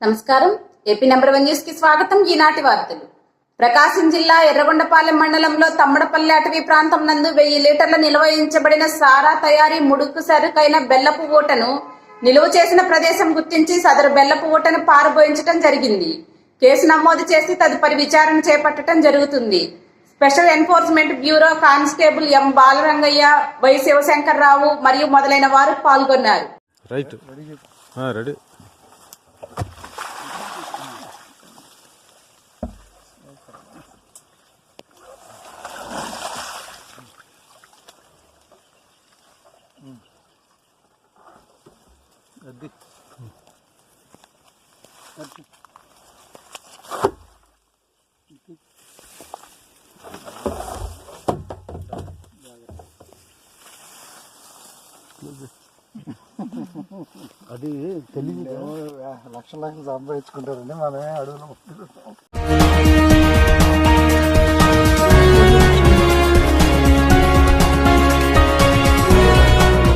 నమస్కారం. AP number 1 news కి స్వాగతం. ఈనాటి వార్తలు. ప్రకాశం జిల్లా ఎర్రగొండపాలెం మండలంలో తమ్మడపల్లి అటవీ ప్రాంతం నందు 1000 లీటర్ల నిల్వ ఉంచబడిన సారా తయారీ ముడుకు సరుకైన బెల్లపు ఊటను నిలువ చేసిన ప్రదేశం గుర్తించి సదరు బెల్లపు ఊటను పారబోయించడం జరిగింది. కేసు నమోదు చేసి తదుపరి విచారణ చేపట్టడం జరుగుతుంది. Special enforcement bureau constable M Balarangaiah, Y Sivasankarrao మరియు మొదలైన వారు పాల్గొన్నారు. అది తెలియదు లక్షలు సంపాదించుకుంటారండి, మనమే అడుగులో